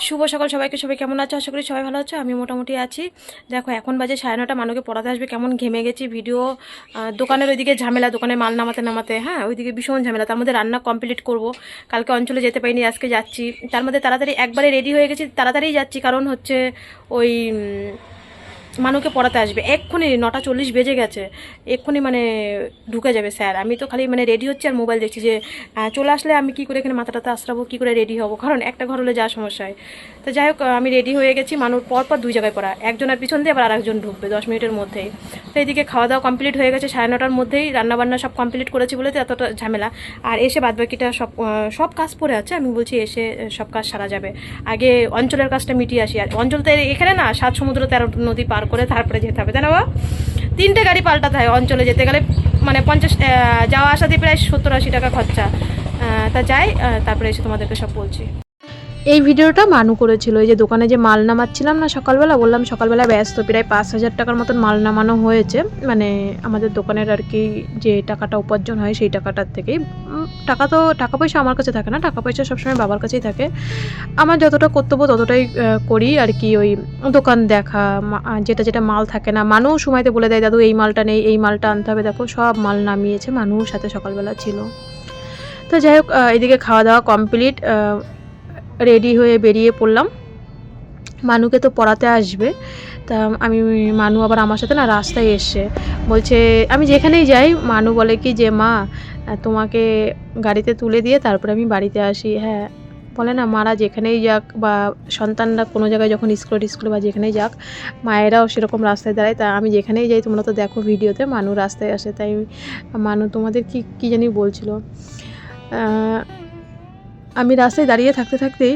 শুভ সকাল সবাইকে। সবাই কেমন আছো? আশা করি সবাই ভালো আছো। আমি মোটামুটি আছি। দেখো এখন বাজে 9:30, মানুকে পড়াতে আসবে। কেমন ঘেমে গেছি। ভিডিও দোকানের ওইদিকে ঝামেলা, দোকানে মাল নামাতে নামাতে, হ্যাঁ ওইদিকে ভীষণ ঝামেলা। তার মধ্যে রান্না কমপ্লিট করব। কালকে অঞ্চলে যেতে পারিনি, আজকে যাচ্ছি। তার মধ্যে তাড়াতাড়ি একবারে রেডি হয়ে গেছি, তাড়াতাড়ি যাচ্ছি। কারণ হচ্ছে ওই মানুকে পড়াতে আসবে এক্ষুনি। 9:40 বেজে গেছে, এক্ষুনি মানে ঢুকে যাবে স্যার। আমি তো খালি মানে রেডি হচ্ছে আর মোবাইল দেখছি যে চলে আসলে আমি কী করে এখানে মাথাটাতে আশ্রাবো, কী করে রেডি হবো, কারণ একটা ঘর হলে যা সমস্যা হয়। তো যাই হোক, আমি রেডি হয়ে গেছি। মানুষ পরপর 2 জায়গায় পড়া, একজনের পিছন দিয়ে আবার আরেকজন ঢুকবে 10 মিনিটের মধ্যেই। তো এইদিকে খাওয়া দাওয়া কমপ্লিট হয়ে গেছে 9:30টার মধ্যেই। রান্নাবান্না সব কমপ্লিট করেছি বলে তো এতটা ঝামেলা। আর এসে বাদবাকিটা সব কাজ পড়ে আছে। আমি বলছি এসে সব কাজ সারা যাবে, আগে অঞ্চলের কাজটা মিটিয়ে আসি। আর অঞ্চল তো এখানে না, 7 সমুদ্র 13 নদী পার করে তারপরে যেতে হবে, তাই না বাবা? 3টে গাড়ি পাল্টাতে হয় অঞ্চলে যেতে গেলে। মানে 50 যাওয়া আসা দিয়ে প্রায় 70-80 টাকা খরচা। তা যাই, তারপরে এসে তোমাদেরকে সব বলছি। এই ভিডিওটা মানু করেছিল। এই যে দোকানে যে মাল নামাচ্ছিলাম না সকালবেলা, বললাম সকালবেলা ব্যস্ত, প্রায় 5,000 টাকার মতন মাল নামানো হয়েছে। মানে আমাদের দোকানের আর কি যে টাকাটা উপার্জন হয় সেই টাকাটার থেকেই। টাকা পয়সা আমার কাছে থাকে না, টাকা পয়সা সবসময় বাবার কাছেই থাকে। আমার যতটা কর্তব্য ততটাই করি আর কি। ওই দোকান দেখা, যেটা যেটা মাল থাকে না, মানুষ সময়তে বলে দেয় দাদু এই মালটা নেই, এই মালটা আনতে হবে। দেখো সব মাল নামিয়েছে, মানুষ সাথে সকালবেলা ছিল। তো যাই হোক, এদিকে খাওয়া দাওয়া কমপ্লিট, রেডি হয়ে বেরিয়ে পড়লাম। মানুকে তো পড়াতে আসবে। তা আমি, মানু আবার আমার সাথে না রাস্তায় এসছে, বলছে আমি যেখানেই যাই মানু বলে কি যে মা তোমাকে গাড়িতে তুলে দিয়ে তারপরে আমি বাড়িতে আসি। হ্যাঁ, বলে না মারা যেখানেই যাক বা সন্তানরা কোনো জায়গায় যখন স্কুলে বা যেখানেই যাক, মায়েরাও সেরকম রাস্তায় দাঁড়ায়। তা আমি যেখানেই যাই, তোমরা তো দেখো ভিডিওতে মানু রাস্তায় আসে। তাই মানু তোমাদের কি জানি বলছিল। আমি রাস্তায় দাঁড়িয়ে থাকতে থাকতেই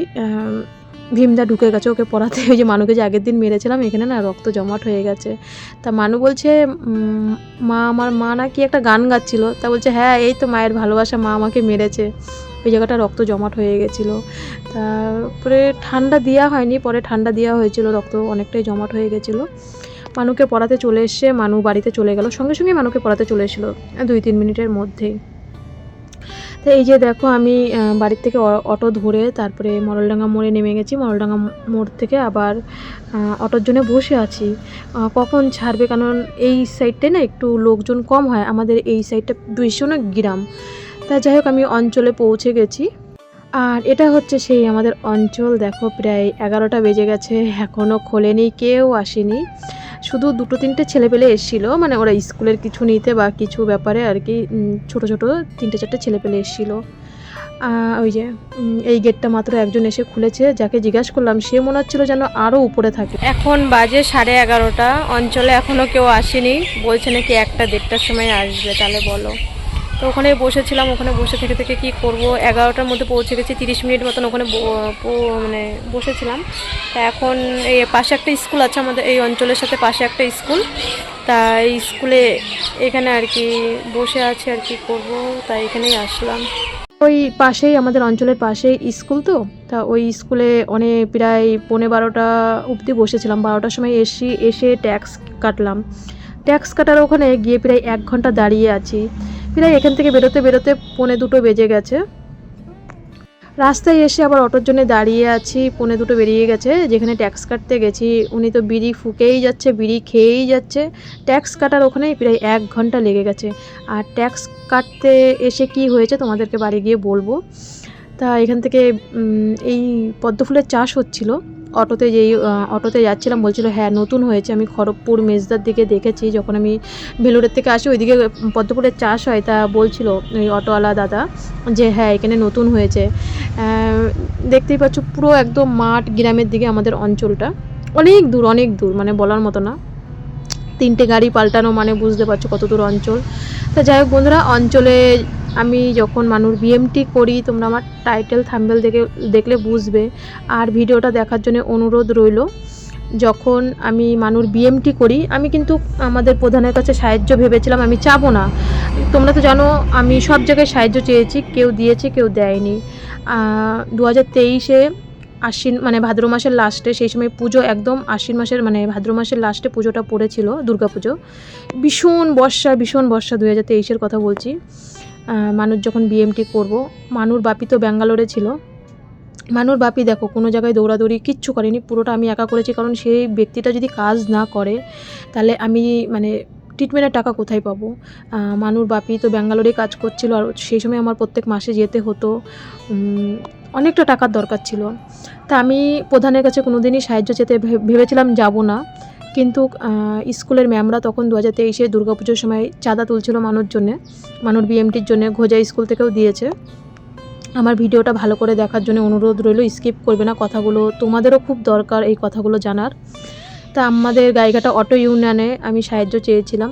ভীমদা ঢুকে গেছে ওকে পড়াতে। ওই যে মানুকে যে আগের দিন মেরেছিলাম, এখানে না রক্ত জমাট হয়ে গেছে। তা মানু বলছে আমার মা নাকি একটা গান গাচ্ছিল। তা বলছে হ্যাঁ এই তো মায়ের ভালোবাসা, মা আমাকে মেরেছে, ওই জায়গাটা রক্ত জমাট হয়ে গেছিলো। তারপরে ঠান্ডা দেওয়া হয়নি, পরে ঠান্ডা দেওয়া হয়েছিল, রক্ত অনেকটাই জমাট হয়ে গেছিলো। মানুকে পড়াতে চলে এসছে, মানু বাড়িতে চলে গেল। সঙ্গে সঙ্গে মানুকে পড়াতে চলে এসেছিলো 2-3 মিনিটের মধ্যেই। তো এই যে দেখো আমি বাড়ির থেকে অটো ধরে তারপরে মরলডাঙ্গা মোড়ে নেমে গেছি। মরলডাঙ্গা মোড় থেকে আবার অটোর জন্য বসে আছি কখন ছাড়বে, কারণ এই সাইডটায় না একটু লোকজন কম হয়, আমাদের এই সাইডটা ভীষণ গ্রাম। তা যাই হোক, আমি অঞ্চলে পৌঁছে গেছি। আর এটা হচ্ছে সেই আমাদের অঞ্চল। দেখো প্রায় 11টা বেজে গেছে, এখনও খোলেনি, কেউ আসেনি। শুধু 2-3টে ছেলেপেলে এসেছিলো, মানে ওরা স্কুলের কিছু নিতে বা কিছু ব্যাপারে আর কি। ছোটো 3-4টে ছেলেপেলে এসেছিলো। ওই যে এই গেটটা মাত্র একজন এসে খুলেছে, যাকে জিজ্ঞাসা করলাম সে মনে হচ্ছিলো যেন আরও উপরে থাকে। এখন বাজে 11:30, অঞ্চলে এখনও কেউ আসেনি। বলছে নাকি 1টা-1:30টার সময় আসবে। তাহলে বলো। তো ওখানে বসেছিলাম, ওখানে বসে থেকে থেকে কী করব। 11টার মধ্যে পৌঁছে গেছি, 30 মিনিট মতন ওখানে মানে বসেছিলাম। তা এখন এই পাশে একটা স্কুল আছে, আমাদের এই অঞ্চলের সাথে পাশে একটা স্কুল। তা এই স্কুলে এখানে আর কি বসে আছে, আর কি করব, তাই এখানেই আসলাম। ওই পাশেই, আমাদের অঞ্চলের পাশেই স্কুল। তো তা ওই স্কুলে অনেক প্রায় 11:15 অবধি বসেছিলাম। 12টার সময় এসে ট্যাক্স কাটলাম। ট্যাক্স কাটার ওখানে গিয়ে প্রায় 1 ঘন্টা দাঁড়িয়ে আছি। প্রায় এখান থেকে বেরোতে 1:45 বেজে গেছে। রাস্তায় এসে আবার অটোর জন্য দাঁড়িয়ে আছি, 1:45 বেরিয়ে গেছে। যেখানে ট্যাক্স কাটতে গেছি উনি তো বিড়ি ফুকেই যাচ্ছে, বিড়ি খেয়েই যাচ্ছে। ট্যাক্স কাটার ওখানেই প্রায় 1 ঘন্টা লেগে গেছে। আর ট্যাক্স কাটতে এসে কি হয়েছে তোমাদেরকে বাড়ি গিয়ে বলবো। তা এখান থেকে এই পদ্মফুলের চাষ হচ্ছিল। অটোতে যাচ্ছিলাম, বলছিল হ্যাঁ নতুন হয়েছে। আমি খড়গপুর মেজদার দিকে দেখেছি, যখন আমি ভেলোরের থেকে আসি ওইদিকে পদ্মফুলের চাষ হয়। তা বলছিল ওই অটোওয়ালা দাদা যে হ্যাঁ এখানে নতুন হয়েছে। দেখতেই পাচ্ছ পুরো একদম মাঠ গ্রামের দিকে আমাদের অঞ্চলটা, অনেক দূর, মানে বলার মতো না। 3টে গাড়ি পাল্টানো মানে বুঝতে পারছো কত দূর অঞ্চল। তা যাই হোক বন্ধুরা, অঞ্চলে আমি যখন মানুষ বিএমটি করি, তোমরা আমার টাইটেল থাম্বনেল দেখলে বুঝবে। আর ভিডিওটা দেখার জন্য অনুরোধ রইল। যখন আমি মানুষ বিএমটি করি, আমি কিন্তু আমাদের প্রধানের কাছে সাহায্য ভেবেছিলাম, আমি চাবো না। তোমরা তো জানো আমি সব জায়গায় সাহায্য চেয়েছি, কেউ দিয়েছে কেউ দেয়নি। 2023-এ আশ্বিন মানে ভাদ্র মাসের লাস্টে, সেই সময় পুজো একদম আশ্বিন মাসের মানে ভাদ্র মাসের লাস্টে পুজোটা পড়েছিল, দুর্গাপুজো। ভীষণ বর্ষা 2023-এর কথা বলছি। মানুষ যখন বিএমটি করব, মানুর বাপি তো ব্যাঙ্গালোরে ছিল, মানুর বাপি দেখো কোনো জায়গায় দৌড়াদৌড়ি কিচ্ছু করেনি, পুরোটা আমি একা করেছি। কারণ সেই ব্যক্তিটা যদি কাজ না করে তাহলে আমি মানে ট্রিটমেন্টের টাকা কোথায় পাবো? মানুর বাপি তো ব্যাঙ্গালোরে কাজ করছিল, আর সেই সময় আমার প্রত্যেক মাসে যেতে হতো, অনেকটা টাকার দরকার ছিল। তা আমি প্রধানের কাছে কোনো দিনই সাহায্য চেতে ভেবেছিলাম যাব না, কিন্তু স্কুলের ম্যামরা তখন 2023-এ দুর্গাপুজোর সময় চাঁদা তুলছিল মানুর জন্যে, মানুর বিএমটির জন্য, ঘোজা স্কুল থেকেও দিয়েছে। আমার ভিডিওটা ভালো করে দেখার জন্য অনুরোধ রইল, স্কিপ করবে না, কথাগুলো তোমাদেরও খুব দরকার এই কথাগুলো জানার। তা আমাদের গাইঘাটা অটো ইউনিয়নে আমি সাহায্য চেয়েছিলাম।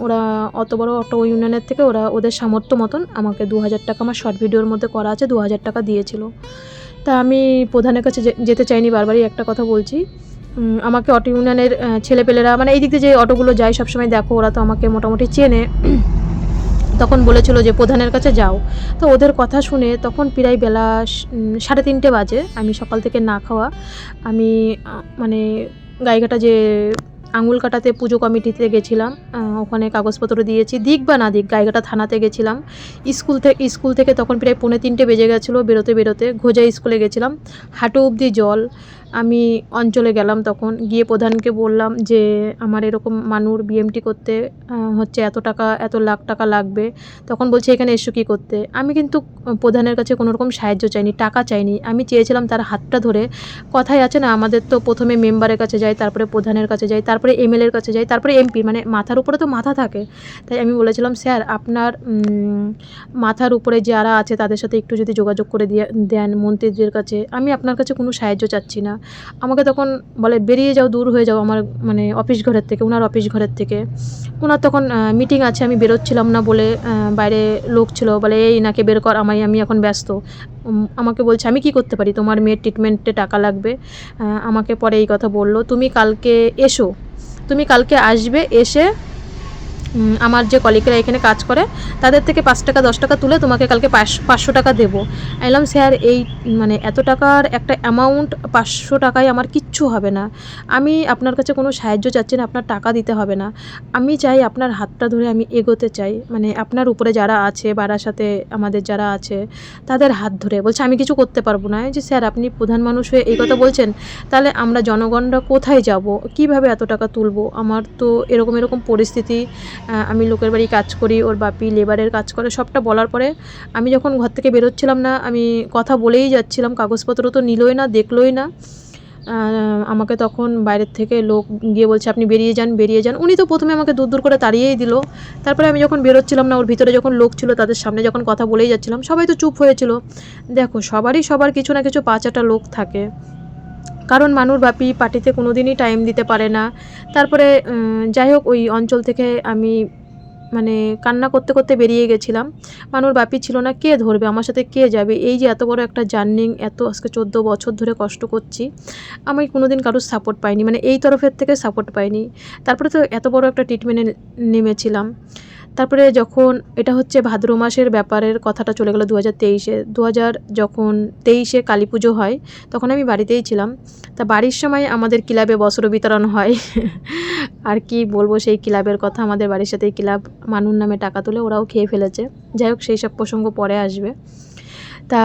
ওরা অত বড় অটো ইউনিয়নের থেকে ওদের সামর্থ্য মতন আমাকে 2000 টাকা, আমার শর্ট ভিডিওর মধ্যে করা আছে, 2000 টাকা দিয়েছিল। তা আমি প্রধানের কাছে যেতে চাইনি, বারবারই একটা কথা বলছি, আমাকে অটো ইউনিয়নের ছেলেপেলেরা, মানে এই দিক দিয়ে যে অটোগুলো যায় সবসময় দেখো, ওরা তো আমাকে মোটামুটি চেনে, তখন বলেছিল যে প্রধানের কাছে যাও। তো ওদের কথা শুনে তখন প্রায় বেলা 3:30 বাজে, আমি সকাল থেকে না খাওয়া, আমি মানে গাইঘাটা যে আঙুল কাটাতে পুজো কমিটিতে গেছিলাম, ওখানে কাগজপত্র দিয়েছি, দিক বা না দিক, গাইঘাটা থানাতে গেছিলাম। স্কুল থেকে তখন প্রায় 2:45 বেজে গেছিলো, বেরোতে ঘোজা স্কুলে গেছিলাম, হাঁটু অবধি জল। আমি অঞ্চলে গেলাম, তখন গিয়ে প্রধানকে বললাম যে আমার এরকম মানুর বিএমটি করতে হচ্ছে এত টাকা, এত লাখ টাকা লাগবে। তখন বলছে এখানে এসো কী করতে? আমি কিন্তু প্রধানের কাছে কোনো রকম সাহায্য চাইনি, টাকা চাইনি, আমি চেয়েছিলাম তার হাতটা ধরে। কথায় আছে না, আমাদের তো প্রথমে মেম্বারের কাছে যাই, তারপরে প্রধানের কাছে যাই, তারপরে এমএলএর কাছে যাই, তারপরে এমপি, মানে মাথার উপরে তো মাথা থাকে। তাই আমি বলেছিলাম স্যার আপনার মাথার উপরে যারা আছে তাদের সাথে একটু যদি যোগাযোগ করে দেন মন্ত্রীদের কাছে, আমি আপনার কাছে কোনো সাহায্য চাচ্ছি না। আমাকে তখন বলে বেরিয়ে যাও, দূর হয়ে যাও আমার মানে অফিস ঘরের থেকে, ওনার অফিস ঘরের থেকে। ওনার তখন মিটিং আছে, আমি বেরোচ্ছিলাম না বলে বাইরে লোক ছিল, বলে এই নাকে বের কর, আমি এখন ব্যস্ত। আমাকে বলছে আমি কি করতে পারি, তোমার মেয়ের ট্রিটমেন্টে টাকা লাগবে। আমাকে পরে এই কথা বললো, তুমি কালকে এসো, তুমি কালকে আসবে, এসে আমার যে কলিগরা এখানে কাজ করে তাদের থেকে 5 টাকা 10 টাকা তুলে তোমাকে কালকে 500 টাকা দেবো। বললাম স্যার এই মানে এত টাকার একটা অ্যামাউন্ট, 500 টাকায় আমার কিচ্ছু হবে না, আমি আপনার কাছে কোনো সাহায্য চাচ্ছি না, আপনার টাকা দিতে হবে না, আমি চাই আপনার হাতটা ধরে আমি এগোতে চাই, মানে আপনার উপরে যারা আছে, বারাসাতে আমাদের যারা আছে তাদের হাত ধরে। বলছে আমি কিছু করতে পারবো না। যে স্যার আপনি প্রধান মানুষ হয়ে এই কথা বলছেন, তাহলে আমরা জনগণরা কোথায় যাব, কিভাবে এত টাকা তুলবো? আমার তো এরকম পরিস্থিতি, আমি লোকের বাড়ি কাজ করি, ওর বাপি লেবারের কাজ করে। সবটা বলার পরে আমি যখন ঘর থেকে বেরোচ্ছিলাম না, আমি কথা বলেই যাচ্ছিলাম, কাগজপত্র তো নিলই না, দেখলই না। আমাকে তখন বাইরের থেকে লোক গিয়ে বলছে আপনি বেরিয়ে যান। উনি তো প্রথমে আমাকে দূর করে তাড়িয়েই দিল। তারপরে আমি যখন বেরোচ্ছিলাম না, ওর ভিতরে যখন লোক ছিল তাদের সামনে যখন কথা বলেই যাচ্ছিলাম, সবাই তো চুপ হয়েছিল। দেখো সবার কিছু না কিছু 5-8টা লোক থাকে, কারণ মানুর বাপি পার্টিতে কোনো দিনই টাইম দিতে পারে না। তারপরে যাই হোক, ওই অঞ্চল থেকে আমি মানে কান্না করতে বেরিয়ে গেছিলাম। মানুর বাপি ছিল না, কে ধরবে আমার সাথে, কে যাবে? এই যে এত বড় একটা জার্নিং, আজকে 14 বছর ধরে কষ্ট করছি, আমি কোনো দিন কারোর সাপোর্ট পাইনি, মানে এই তরফের থেকে সাপোর্ট পাইনি। তারপরে তো এত বড় একটা ট্রিটমেন্টে নেমেছিলাম। তারপরে যখন এটা হচ্ছে ভাদ্র মাসের ব্যাপারের কথাটা চলে গেল 2023-এ, যখন 23-এ কালী পুজো হয় তখন আমি বাড়িতেই ছিলাম। তা বাড়ির সময় আমাদের ক্লাবে বস্ত্র বিতরণ হয় আর কি বলবো সেই ক্লাবের কথা, আমাদের বাড়ির সাথেই ক্লাব মানুর নামে টাকা তুলে ওরাও খেয়ে ফেলেছে। যাই হোক সেই সব প্রসঙ্গ পরে আসবে। তা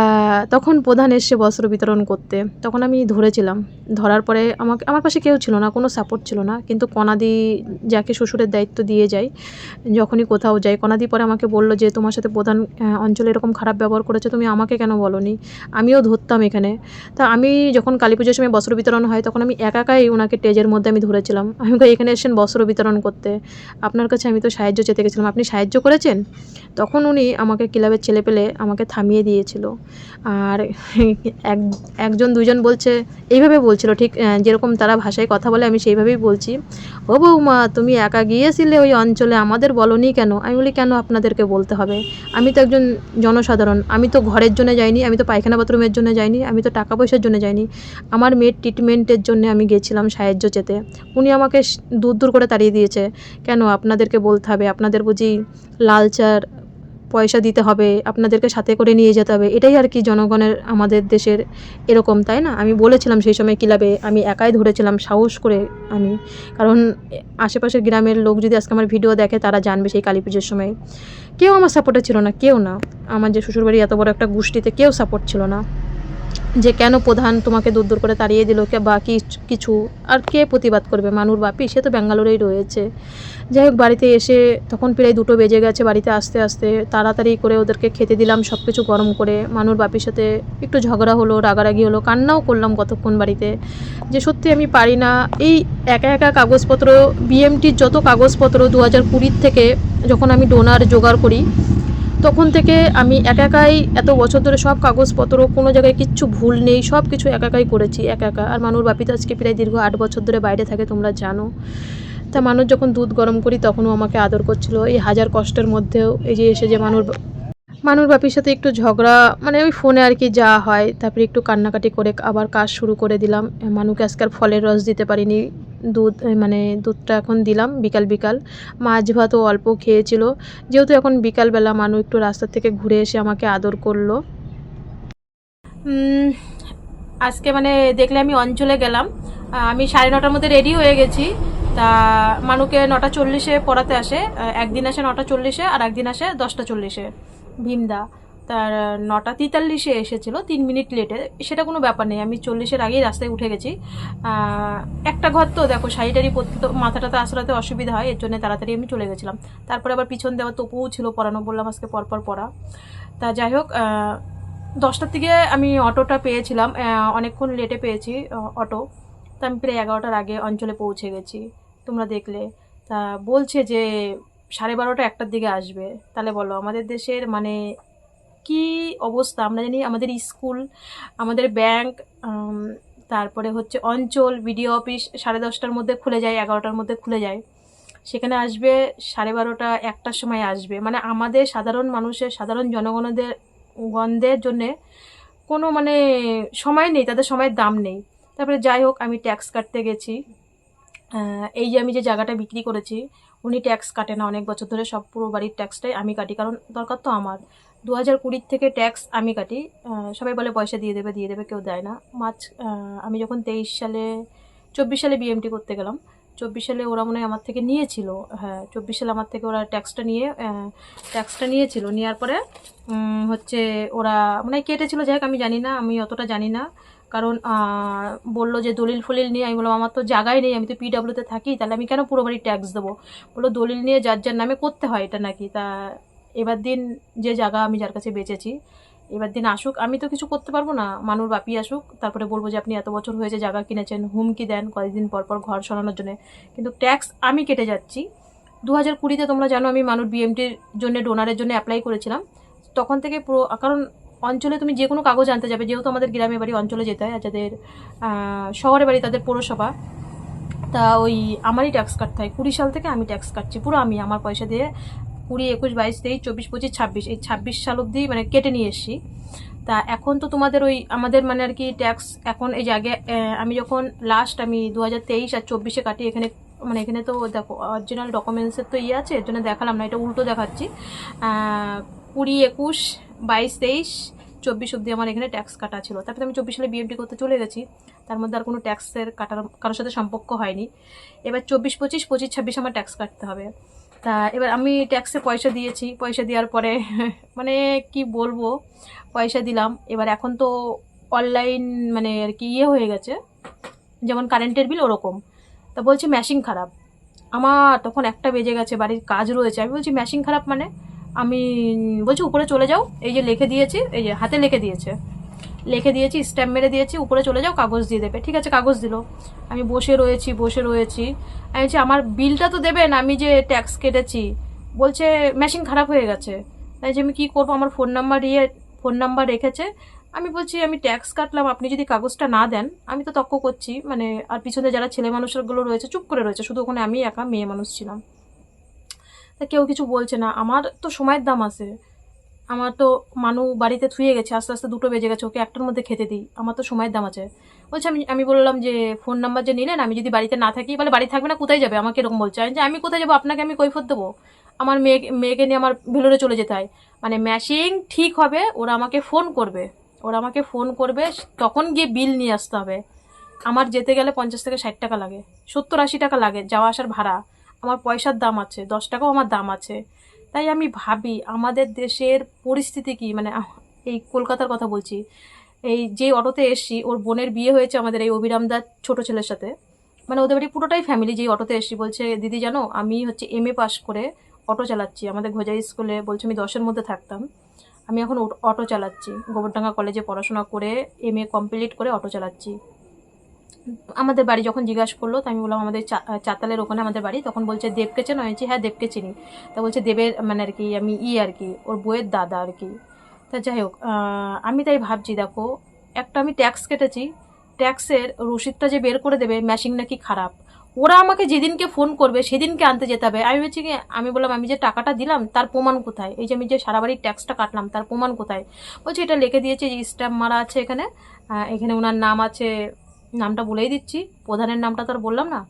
তখন প্রধান এসে বস্ত্র বিতরণ করতে, তখন আমি ধরেছিলাম। ধরার পরে আমার পাশে কেউ ছিল না, কোনো সাপোর্ট ছিল না, কিন্তু কনাদি যাকে শ্বশুরের দায়িত্ব দিয়ে যায় যখনই কোথাও যাই, কনাদি পরে আমাকে বলল যে তোমার সাথে প্রধান অঞ্চলে এরকম খারাপ ব্যবহার করেছে, তুমি আমাকে কেন বলোনি? আমিও ধরতাম এখানে। তা আমি যখন কালী পুজোর সময় বস্ত্র বিতরণ হয় তখন আমি একাই ওনাকে টেজের মধ্যে আমি ধরেছিলাম। আমি এখানে এসেছেন বস্ত্র বিতরণ করতে, আপনার কাছে আমি তো সাহায্য চেতে গেছিলাম, আপনি সাহায্য করেছেন? তখন উনি আমাকে ক্লাবের ছেলে পেলে আমাকে থামিয়ে দিয়েছিল। আর একজন দুজন বলছে, এইভাবে বলছিল ঠিক যেরকম তারা ভাষায় কথা বলে, আমি সেইভাবেই বলছি, ও বৌমা তুমি একা গিয়েছিলে ওই অঞ্চলে, আমাদের বলনি কেন? আমি বলি কেন আপনাদেরকে বলতে হবে? আমি তো একজন জনসাধারণ, আমি তো ঘরের জন্য যাইনি, আমি তো পায়খানা বাথরুমের জন্য যাইনি, আমি তো টাকা পয়সার জন্য যাইনি, আমার মেয়ের ট্রিটমেন্টের জন্য আমি গেছিলাম সাহায্য চেতে। উনি আমাকে দূর করে তাড়িয়ে দিয়েছে। কেন আপনাদেরকে বলতে হবে? আপনাদের বুঝি লালচার পয়সা দিতে হবে, আপনাদেরকে সাথে করে নিয়ে যেতে হবে, এটাই আর কি জনগণের আমাদের দেশের এরকম, তাই না? আমি বলেছিলাম সেই সময় ক্লাবে, আমি একাই ধরেছিলাম সাহস করে আমি, কারণ আশেপাশের গ্রামের লোক যদি আজকে আমার ভিডিও দেখে তারা জানবে সেই কালী পুজোর সময় কেউ আমার সাপোর্টে ছিল না, কেউ না, আমার যে শ্বশুরবাড়ি এত বড় একটা গোষ্ঠীতে কেউ সাপোর্ট ছিল না। যে কেন প্রধান তোমাকে দূর দূর করে তাড়িয়ে দিল বা কিছু, আর কে প্রতিবাদ করবে? মানুর বাপি সে তো ব্যাঙ্গালোরেই রয়েছে। যাই হোক, বাড়িতে এসে তখন প্রায় 2টো বেজে গেছে। বাড়িতে আসতে আসতে তাড়াতাড়ি করে ওদেরকে খেতে দিলাম সব কিছু গরম করে। মানুর বাপির সাথে একটু ঝগড়া হলো, রাগারাগি হলো, কান্নাও করলাম কতক্ষণ বাড়িতে, যে সত্যি আমি পারি না এই একা একা কাগজপত্র, বিএমটির যত কাগজপত্র 2020 থেকে যখন আমি ডোনার জোগাড় করি তখন থেকে আমি একা একাই এত বছর ধরে সব কাগজপত্র, কোনো জায়গায় কিচ্ছু ভুল নেই, সব কিছু একা একাই করেছি একা একা। আর মানুর বাপি তো আজকে প্রায় দীর্ঘ 8 বছর ধরে বাইরে থাকে, তোমরা জানো। তা মানুষ যখন দুধ গরম করি তখনও আমাকে আদর করছিল, এই হাজার কষ্টের মধ্যেও। এই যে এসে যে মানুর বাপির সাথে একটু ঝগড়া, মানে ওই ফোনে আর কি যা হয়, তারপরে একটু কান্নাকাটি করে আবার কাজ শুরু করে দিলাম। মানুকে আজকে আর ফলের রস দিতে পারিনি, দুধ মানে দুধটা এখন দিলাম বিকাল বিকাল। মাছ ভাতও অল্প খেয়েছিল, যেহেতু এখন বিকালবেলা। মানু একটু রাস্তা থেকে ঘুরে এসে আমাকে আদর করলো। আজকে মানে দেখলে আমি অঞ্চলে গেলাম, আমি 9:30টার মধ্যে রেডি হয়ে গেছি। তা মানুকে 9:40-এ পড়াতে আসে, একদিন আসে 9:40-এ আর একদিন আসে 10:40-এ ভীমদা। তার 9:43-এ এসেছিলো, 3 মিনিট লেটে। সেটা কোনো ব্যাপার নেই, আমি 40-এর আগেই রাস্তায় উঠে গেছি। একটা ঘর তো দেখো, শাড়িটারি পরতে তো মাথাটাতে আসরাতে অসুবিধা হয়, এর জন্য তাড়াতাড়ি আমি চলে গেছিলাম। তারপরে আবার পিছন দেওয়া তপুও ছিল পড়ানো, বললাম আজকে পরপর পড়া। তা যাই হোক, 10টার দিকে আমি অটোটা পেয়েছিলাম, অনেকক্ষণ লেটে পেয়েছি অটো। তা আমি প্রায় 11টার আগে অঞ্চলে পৌঁছে গেছি, তোমরা দেখলে। তা বলছে যে 12:30 1টার দিকে আসবে। তাহলে বলো আমাদের দেশের মানে কি অবস্থা? আমরা জানি আমাদের স্কুল, আমাদের ব্যাংক, তারপরে হচ্ছে অঞ্চল বিডিও অফিস 10:30টার মধ্যে খুলে যায়, 11টার মধ্যে খুলে যায়। সেখানে আসবে 12:30 1টার সময় আসবে। মানে আমাদের সাধারণ মানুষের, সাধারণ জনগণদের জন্যে কোনো মানে সময় নেই, তাদের সময়ের দাম নেই। তারপরে যাই হোক, আমি ট্যাক্স কাটতে গেছি। এই যে আমি যে জায়গাটা বিক্রি করেছি, উনি ট্যাক্স কাটে না, অনেক বছর ধরে সব পুরো বাড়ির ট্যাক্সটাই আমি কাটি, কারণ দরকার তো আমার। 2020 থেকে ট্যাক্স আমি কাটি। সবাই বলে পয়সা দিয়ে দেবে, কেউ দেয় না। আমি যখন 24 সালে বিএমটি করতে গেলাম, 24 সালে ওরা মনে হয় আমার থেকে নিয়েছিল, হ্যাঁ 24 সালে আমার থেকে ওরা ট্যাক্সটা নিয়েছিল। নেওয়ার পরে হচ্ছে ওরা মানে কেটেছিল, যাই হোক আমি জানি না, আমি অতটা জানি না। কারণ বললো যে দলিল ফলিল নিয়ে, আমি বললাম আমার তো জায়গায় নেই, আমি তো পিডাব্লিউতে থাকি, তাহলে আমি কেন পুরো বাড়ি ট্যাক্স দেবো? বললো দলিল নিয়ে যার যার নামে করতে হয় এটা নাকি। তা এবার দিন যে জায়গা আমি যার কাছে বেচেছি, এবার দিন আসুক, আমি তো কিছু করতে পারবো না, মানুর বাপি আসুক, তারপরে বলবো যে আপনি এত বছর হয়েছে জায়গা কিনেছেন, হুমকি দেন কয়েকদিন পর পর ঘর সরানোর জন্য, কিন্তু ট্যাক্স আমি কেটে যাচ্ছি। 2020-তে তোমরা জানো আমি মানুর বিএমটির জন্য, ডোনারের জন্য অ্যাপ্লাই করেছিলাম। তখন থেকে পুরো, কারণ অঞ্চলে তুমি যে কোনো কাগজ আনতে যাবে, যেহেতু আমাদের গ্রামে বাড়ি অঞ্চলে যেতে হয়, আর যাদের শহরে বাড়ি তাদের পৌরসভা, তা ওই আমারই ট্যাক্স কাটতে হয়। 20 সাল থেকে আমি ট্যাক্স কাটছি, পুরো আমি আমার পয়সা দিয়ে 20, 21, 22, 23, 24, 25, 26, এই 26 সাল অবধি মানে কেটে নিয়ে এসছি। তা এখন তো তোমাদের ওই আমাদের মানে আর কি ট্যাক্স এখন এই যে আগে আমি যখন লাস্ট আমি 2023 আর 24-এ কাটি, এখানে মানে এখানে তো দেখো অরিজিনাল ডকুমেন্টসের তো আছে, এর জন্য দেখালাম না, এটা উল্টো দেখাচ্ছি। 20, 21, 22, 23, 24 অবধি আমার এখানে ট্যাক্স কাটা ছিল। তারপরে আমি 24 সালে বিএমটি করতে চলে গেছি, তার মধ্যে আর কোনো ট্যাক্সের কারোর সাথে সম্পর্ক হয়নি। এবার 24, 25, 25, 26 আমার ট্যাক্স কাটতে হবে। তা এবার আমি ট্যাক্সে পয়সা দিয়েছি, পয়সা দেওয়ার পরে মানে কি বলবো, পয়সা দিলাম। এবার এখন তো অনলাইন মানে আর কি হয়ে গেছে, যেমন কারেন্টের বিল ওরকম। তা বলছি মেশিন খারাপ। আমার তখন 1টা বেজে গেছে, বাড়ির কাজ রয়েছে। আমি বলছি মেশিন খারাপ মানে? আমি বলছি উপরে চলে যাও, এই যে লিখে দিয়েছি, এই যে হাতে লিখে দিয়েছি, স্ট্যাম্প মেরে দিয়েছি, উপরে চলে যাও কাগজ দিয়ে দেবে। ঠিক আছে, কাগজ দিল। আমি বসে রয়েছি। আমি বলছি আমার বিলটা তো দেবেন, আমি যে ট্যাক্স কেটেছি। বলছে মেশিন খারাপ হয়ে গেছে। তাই যে আমি কী করবো, আমার ফোন নাম্বার রেখেছে। আমি বলছি আমি ট্যাক্স কাটলাম, আপনি যদি কাগজটা না দেন, আমি তো তক্ক করছি মানে। আর পিছনে যারা ছেলে মানুষগুলো রয়েছে চুপ করে রয়েছে, শুধু ওখানে আমি একা মেয়ে মানুষ ছিলাম। তা কেউ কিছু বলছে না। আমার তো সময়ের দাম আছে, আমার তো মানু বাড়িতে থুয়ে গেছে, আস্তে আস্তে 2টো বেজে গেছে, ওকে 1টার মধ্যে খেতে দিই, আমার তো সময়ের দাম আছে। বলছে আমি বললাম যে ফোন নাম্বার যে নিলেন, আমি যদি বাড়িতে না থাকি, বলে বাড়ি থাকবে না কোথায় যাবে, আমাকে এরকম বলছে। আমি যে আমি কোথায় যাবো, আপনাকে আমি কৈফত দেবো? আমার মেয়েকে নিয়ে আমার ভেলোরে চলে যেতে হয়। মানে ম্যাশিং ঠিক হবে, ওরা আমাকে ফোন করবে, তখন গিয়ে বিল নিয়ে আসতে হবে। আমার যেতে গেলে 50 থেকে 60 টাকা লাগে, 70-80 টাকা লাগে যাওয়া আসার ভাড়া। আমার পয়সার দাম আছে, 10 টাকাও আমার দাম আছে। তাই আমি ভাবি আমাদের দেশের পরিস্থিতি কি, মানে এই কলকাতার কথা বলছি, এই যে অটোতে এসছি ওর বোনের বিয়ে হয়েছে আমাদের এই অভিরামদার ছোট ছেলের সাথে, মানে ওদের বাড়ি পুরোটাই ফ্যামিলি। যেই অটোতে এসছি বলছে দিদি জানো আমি হচ্ছে MA পাস করে অটো চালাচ্ছি আমাদের ঘোজাই স্কুলে, বলছে আমি 10-এর মধ্যে থাকতাম, আমি এখন অটো চালাচ্ছি, গোবরডাঙ্গা কলেজে পড়াশোনা করে MA কমপ্লিট করে অটো চালাচ্ছি। আমাদের বাড়ি যখন জিজ্ঞাসা করলো তো আমি বললাম আমাদের চাতালের ওখানে আমাদের বাড়ি, তখন বলছে দেবকে চেনো? আমি বলছি হ্যাঁ দেবকে চিনি। তা বলছে দেবের মানে আর কি আমি আর কি ওর বইয়ের দাদা আর কি। তা যাই হোক, আমি তাই ভাবছি দেখো একটা আমি ট্যাক্স কেটেছি, ট্যাক্সের রসিদটা যে বের করে দেবে ম্যাশিং নাকি খারাপ, ওরা আমাকে যেদিনকে ফোন করবে সেদিনকে আনতে যেতে হবে। আমি বলছি কি, আমি বললাম আমি যে টাকাটা দিলাম তার প্রমাণ কোথায়, এই যে আমি যে সারা বাড়ির ট্যাক্সটা কাটলাম তার প্রমাণ কোথায়? বলছে এটা লিখে দিয়েছে, যে স্ট্যাম্প মারা আছে এখানে, এখানে ওনার নাম আছে, নামটা বলেই দিচ্ছি, প্রধানের নামটা তো আর বললাম না,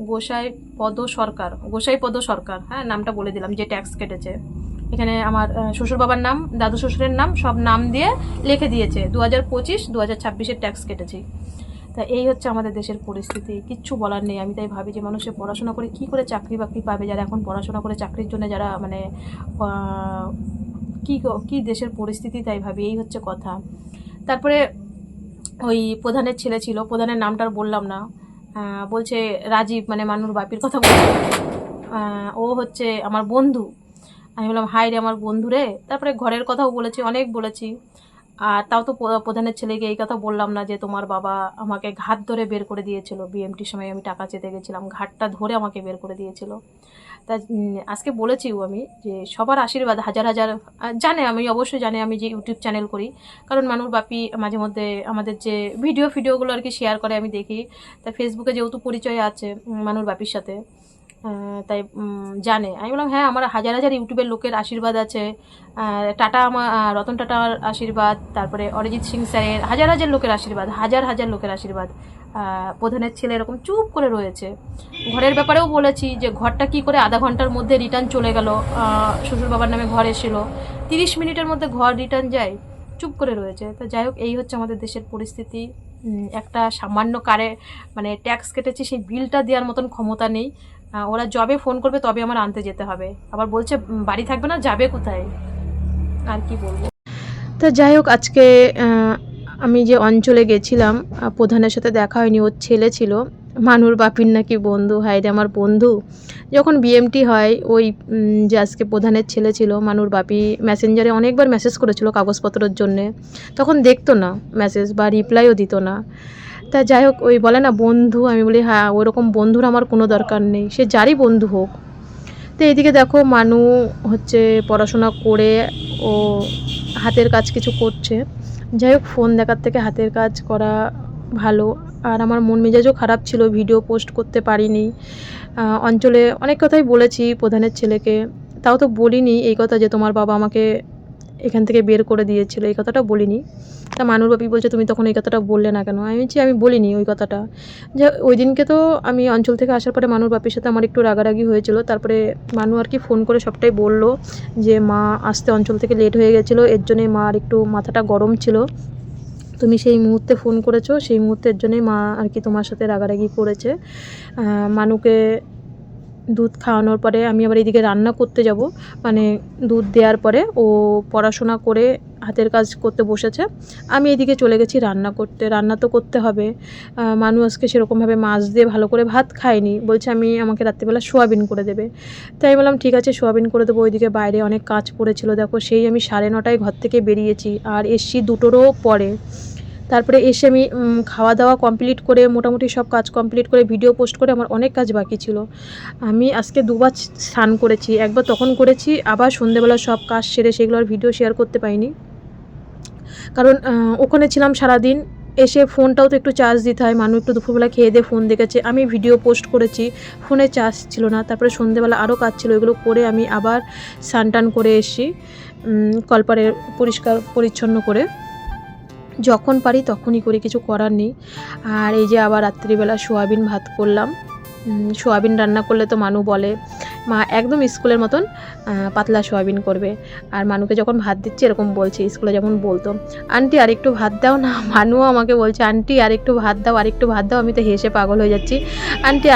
গোসাই পদ সরকার, হ্যাঁ নামটা বলে দিলাম যে ট্যাক্স কেটেছে। এখানে আমার শ্বশুর বাবার নাম, দাদু শ্বশুরের নাম, সব নাম দিয়ে লিখে দিয়েছে 2025-2026-এর ট্যাক্স কেটেছি। তা এই হচ্ছে আমাদের দেশের পরিস্থিতি, কিচ্ছু বলার নেই। আমি তাই ভাবি যে মানুষের পড়াশোনা করে কি করে চাকরি বাকরি পাবে, যারা এখন পড়াশোনা করে চাকরির জন্য যারা মানে কি দেশের পরিস্থিতি, তাই ভাবি এই হচ্ছে কথা। তারপরে ওই প্রধানের ছেলে ছিল, প্রধানের নামটা আর বললাম না, বলছে রাজীব মানে মানুর বাপির কথা বলছে, ও হচ্ছে আমার বন্ধু। আমি বললাম হাই রে আমার বন্ধু রে। তারপরে ঘরের কথাও বলেছি, অনেক বলেছি, আর তাও তো প্রধানের ছেলেকে এই কথা বললাম না যে তোমার বাবা আমাকে ঘাট ধরে বের করে দিয়েছিল, BMTর সময় আমি টাকা চেতে গেছিলাম, ঘাটটা ধরে আমাকে বের করে দিয়েছিল। তা আজকে বলেছিও আমি যে সবার আশীর্বাদ হাজার হাজার, জানে আমি অবশ্যই জানে আমি যে ইউটিউব চ্যানেল করি, কারণ মানুর বাপি মাঝে মধ্যে আমাদের যে ভিডিওগুলো আর কি শেয়ার করে আমি দেখি। তা ফেসবুকে যেহেতু পরিচয় আছে মানুর বাপির সাথে, তাই জানে। আমি বললাম হ্যাঁ আমার হাজার হাজার ইউটিউবের লোকের আশীর্বাদ আছে, টাটা আমার রতন টাটার আশীর্বাদ, তারপরে অরিজিৎ সিং স্যারের হাজার হাজার লোকের আশীর্বাদ, হাজার হাজার লোকের আশীর্বাদ। প্রধানের ছেলে এরকম চুপ করে রয়েছে। ঘরের ব্যাপারেও বলেছি যে ঘরটা কি করে আধা ঘন্টার মধ্যে রিটার্ন চলে গেল, শ্বশুর বাবার নামে ঘর এসেছিলো, 30 মিনিটের মধ্যে ঘর রিটার্ন যায়, চুপ করে রয়েছে। তো যাই হোক এই হচ্ছে আমাদের দেশের পরিস্থিতি। একটা সামান্য মানে ট্যাক্স কেটেছি, সেই বিলটা দেওয়ার মতন ক্ষমতা নেই। ওরা জবে ফোন করবে তবে আমার আনতে যেতে হবে, আবার বলছে বাড়ি থাকবে না, যাবে কোথায়, আর কি বলবো। তা যাই হোক আজকে আমি যে অঞ্চলে গেছিলাম, প্রধানের সাথে দেখা হয়নি, ওর ছেলে ছিল, মানুর বাপির নাকি বন্ধু। হায়রে আমার বন্ধু, যখন BMT হয় ওই যে আজকে প্রধানের ছেলে ছিল মানুর বাপি, মেসেঞ্জারে অনেকবার মেসেজ করেছিল কাগজপত্রের জন্যে, তখন দেখতো না মেসেজ বা রিপ্লাইও দিত না। তা যাই হোক ওই বলে না বন্ধু, আমি বলি হ্যাঁ ওরকম বন্ধুর আমার কোনো দরকার নেই, সে যারই বন্ধু হোক। তো এইদিকে দেখো মানু হচ্ছে পড়াশোনা করে ও হাতের কাজ কিছু করছে। যাই হোক ফোন দেখার থেকে হাতের কাজ করা ভালো। আর আমার মন মেজাজও খারাপ ছিল, ভিডিও পোস্ট করতে পারিনি। অঞ্চলে অনেক কথাই বলেছি প্রধানের ছেলেকে, তাও তো বলিনি এই কথা যে তোমার বাবা আমাকে এখান থেকে বের করে দিয়েছিল, এই কথাটা বলিনি। তা মানুর বাপি বলছে তুমি তখন এই কথাটা বললে না কেন? আমি বলছি আমি বলিনি ওই কথাটা। যে ওই দিনকে তো আমি অঞ্চল থেকে আসার পরে মানুর বাপির সাথে আমার একটু রাগারাগি হয়েছিল, তারপরে মানু আর কি ফোন করে সবটাই বললো যে মা আসতে অঞ্চল থেকে লেট হয়ে গেছিলো, এর জন্যে মা আর একটু মাথাটা গরম ছিল, তুমি সেই মুহূর্তে ফোন করেছো, সেই মুহূর্তের জন্যই মা আর কি তোমার সাথে রাগারাগি করেছে। মানুকে দুধ খাওয়ানোর পরে আমি আবার এদিকে রান্না করতে যাব, মানে দুধ দেওয়ার পরে ও পড়াশোনা করে হাতের কাজ করতে বসেছে, আমি এদিকে চলে গেছি রান্না করতে। রান্না তো করতে হবে, মানু আজকে সেরকমভাবে মাছ দিয়ে ভালো করে ভাত খায়নি, বলছে আমাকে রাত্রিবেলা সোয়াবিন করে দেবে। তাই আমি বললাম ঠিক আছে সোয়াবিন করে দেবো। ওইদিকে বাইরে অনেক কাজ পড়েছিল, দেখো সেই আমি 9:30 ঘর থেকে বেরিয়েছি আর এসছি 2টোরও পরে। তারপরে এসে আমি খাওয়া দাওয়া কমপ্লিট করে মোটামুটি সব কাজ কমপ্লিট করে ভিডিও পোস্ট করে আমার অনেক কাজ বাকি ছিল। আমি আজকে 2বার স্নান করেছি, একবার তখন করেছি, আবার সন্ধ্যেবেলা সব কাজ সেরে সেগুলো আর ভিডিও শেয়ার করতে পাইনি, কারণ ওখানে ছিলাম সারাদিন। এসে ফোনটাও তো একটু চার্জ দিতে হয়, মানুষ একটু দুপুরবেলা খেয়ে দিয়ে ফোন দেখেছে, আমি ভিডিও পোস্ট করেছি, ফোনে চার্জ ছিল না। তারপরে সন্ধ্যেবেলা আরও কাজ ছিল, এগুলো করে আমি আবার স্নান টান করে এসেছি, কলপারে পরিষ্কার পরিচ্ছন্ন করে। যখন পারি তখনই করি, কিছু করার নেই। আর এই যে আবার রাত্রিবেলা সোয়াবিন ভাত করলাম। সোয়াবিন রান্না করলে তো মানু বলে মা একদম স্কুলের মতন পাতলা সোয়াবিন করবে। আর মানুকে যখন ভাত দিচ্ছি এরকম বলছে, স্কুলে যেমন বলতো আন্টি আর একটু ভাত দাও না, মানুও আমাকে বলছে আন্টি আর একটু ভাত দাও, আর একটু ভাত দাও। আমি তো হেসে পাগল হয়ে যাচ্ছি, আন্টি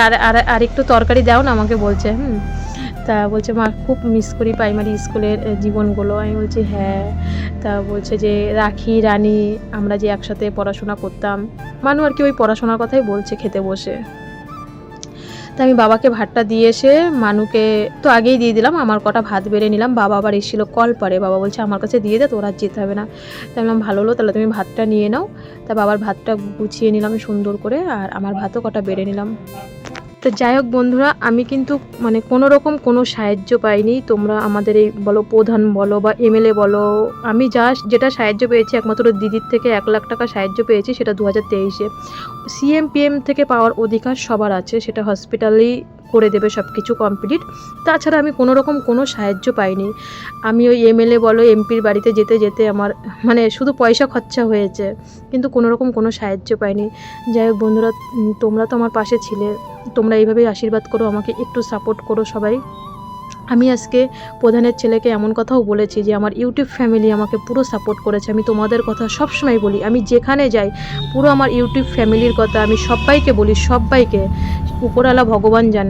আর একটু তরকারি দাও না আমাকে বলছে। তা বলছে মা খুব মিস করি প্রাইমারি স্কুলের জীবনগুলো। আমি বলছি হ্যাঁ। তা বলছে যে রাখি, রানী আমরা যে একসাথে পড়াশোনা করতাম। মানু আর কি ওই পড়াশোনার কথাই বলছে খেতে বসে। তা আমি বাবাকে ভাতটা দিয়ে এসে মানুকে তো আগেই দিয়ে দিলাম, আমার কটা ভাত বেড়ে নিলাম। বাবা আবার এসেছিলো কল পারে, বাবা বলছে আমার কাছে দিয়ে দে, তোর আর যেতে হবে না। তাই বললাম ভালো হলো, তাহলে তুমি ভাতটা নিয়ে নাও। তা বাবার ভাতটা গুছিয়ে নিলাম সুন্দর করে, আর আমার ভাতও কটা বেড়ে নিলাম। তো যাই হোক বন্ধুরা, আমি কিন্তু মানে কোনো রকম কোনো সাহায্য পাইনি। তোমরা আমাদের এই বলো প্রধান বলো বা এমএলএ বলো, আমি যেটা সাহায্য পেয়েছি একমাত্র দিদির থেকে 1 লাখ টাকা সাহায্য পেয়েছি, সেটা 2023-এ। সিএম পিএম থেকে পাওয়ার অধিকার সবার আছে, সেটা হসপিটালেই করে দেবে সব কিছু কমপ্লিট। তাছাড়া আমি কোনো রকম কোনো সাহায্য পাইনি। আমি ওই এমএলএ বলো এমপির বাড়িতে যেতে যেতে আমার মানে শুধু পয়সা খরচা হয়েছে, কিন্তু কোনো রকম কোনো সাহায্য পাইনি। যাই হোক বন্ধুরা, তোমরা তো আমার পাশে ছিলে, তোমরা এইভাবেই আশীর্বাদ করো, আমাকে একটু সাপোর্ট করো সবাই। আমি আজকে প্রধানের ছেলেকে এমন কথাও বলেছি যে আমার ইউটিউব ফ্যামিলি আমাকে পুরো সাপোর্ট করেছে। আমি তোমাদের কথা সবসময় বলি, আমি যেখানে যাই পুরো আমার ইউটিউব ফ্যামিলির কথা আমি সবাইকে বলি, সবাইকে। উপরওয়ালা ভগবান জানে।